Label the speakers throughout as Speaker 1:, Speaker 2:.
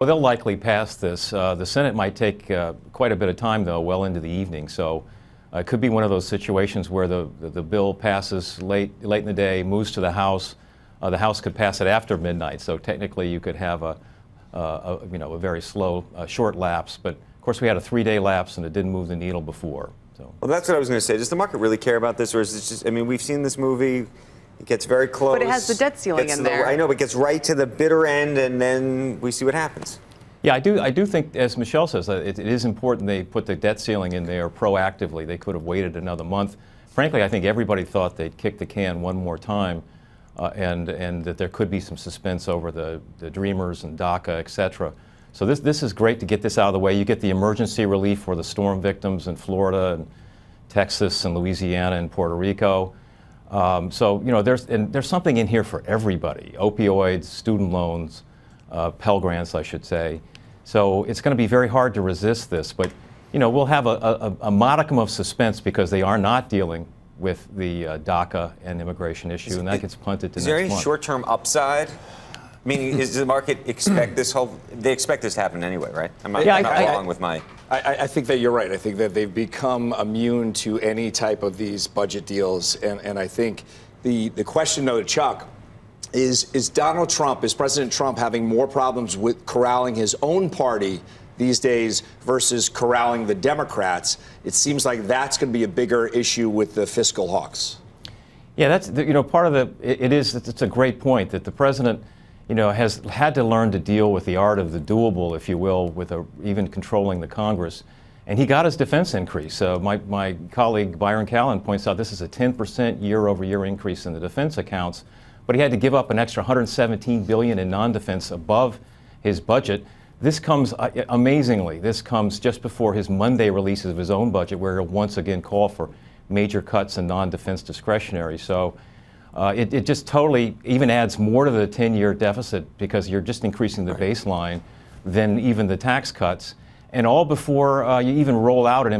Speaker 1: Well, they'll likely pass this. The Senate might take quite a bit of time, though, well into the evening. So it could be one of those situations where the bill passes late in the day, moves to the House. The House could pass it after midnight. So technically, you could have a very slow, short lapse. But of course, we had a 3-day lapse, and it didn't move the needle before. So.
Speaker 2: Well, that's what I was going to say. Does the market really care about this, or is it just? I mean, we've seen this movie. It gets very close.
Speaker 3: But it has the debt ceiling in there.
Speaker 2: I know, but it gets right to the bitter end, and then we see what happens.
Speaker 1: Yeah, I do think, as Michelle says, it is important they put the debt ceiling in there proactively. They could have waited another month. Frankly, I think everybody thought they'd kick the can one more time, and that there could be some suspense over the Dreamers and DACA, et cetera. So this is great to get this out of the way. You get the emergency relief for the storm victims in Florida and Texas and Louisiana and Puerto Rico. So there's something in here for everybody: opioids, student loans, Pell Grants, I should say. So it's going to be very hard to resist this, but we'll have a modicum of suspense because they are not dealing with the DACA and immigration issue, and that gets punted to next month.
Speaker 2: Is there any short-term upside? Meaning, does the market expect this whole? They expect this to happen anyway, right? I'm not wrong with my.
Speaker 4: I think that you're right. I think that they've become immune to any type of these budget deals, and I think the question, though, to Chuck, is Donald Trump, is President Trump having more problems with corralling his own party these days versus corralling the Democrats? It seems like that's going to be a bigger issue with the fiscal hawks.
Speaker 1: Yeah, that's part of the. It's a great point that the president, has had to learn to deal with the art of the doable, if you will, with even controlling the Congress. And he got his defense increase. My colleague Byron Callen points out this is a 10% year-over-year increase in the defense accounts, but he had to give up an extra $117 billion in non-defense above his budget. This comes, amazingly, this comes just before his Monday releases of his own budget, where he'll once again call for major cuts in non-defense discretionary. So it just totally even adds more to the 10-year deficit because you're just increasing the baseline than even the tax cuts, and all before you even roll out an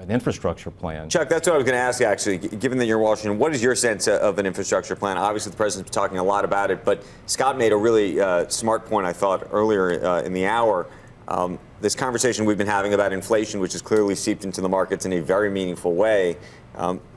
Speaker 1: infrastructure plan.
Speaker 2: Chuck, that's what I was going to ask you, actually. Given that you're in Washington, what is your sense of an infrastructure plan? Obviously, the president's talking a lot about it, but Scott made a really smart point, I thought, earlier in the hour. This conversation we've been having about inflation, which has clearly seeped into the markets in a very meaningful way.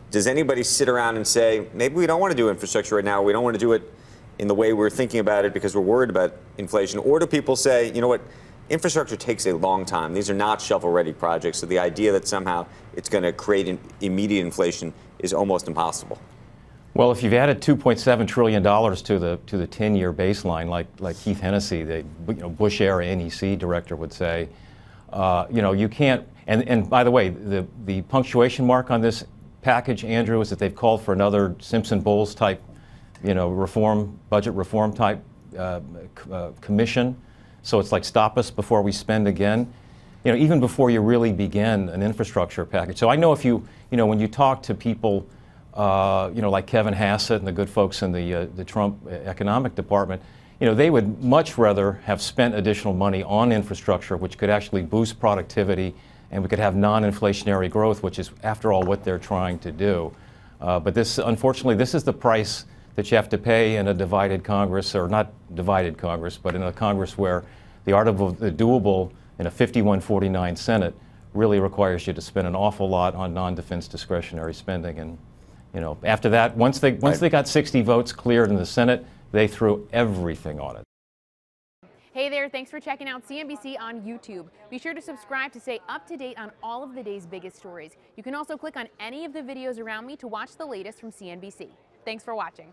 Speaker 2: Does anybody sit around and say, maybe we don't want to do infrastructure right now, we don't want to do it in the way we're thinking about it because we're worried about inflation? Or do people say, you know what, infrastructure takes a long time. These are not shovel-ready projects, so the idea that somehow it's going to create an immediate inflation is almost impossible?
Speaker 1: Well, if you've added $2.7 trillion to the 10-year baseline, like Keith Hennessy, the Bush-era NEC director, would say, you can't. And by the way, the punctuation mark on this package, Andrew, is that they've called for another Simpson-Bowles type, budget reform type commission. So it's like, stop us before we spend again. Even before you really begin an infrastructure package. So I know when you talk to people, like Kevin Hassett and the good folks in the Trump economic department, they would much rather have spent additional money on infrastructure, which could actually boost productivity, and we could have non-inflationary growth, which is, after all, what they're trying to do. But unfortunately, this is the price that you have to pay in a divided Congress, or not divided Congress, but in a Congress where the art of the doable in a 51-49 Senate really requires you to spend an awful lot on non-defense discretionary spending. And after that, once they got 60 votes cleared in the Senate, they threw everything on it.
Speaker 5: Hey there, thanks for checking out CNBC on YouTube. Be sure to subscribe to stay up to date on all of the day's biggest stories. You can also click on any of the videos around me to watch the latest from CNBC. Thanks for watching.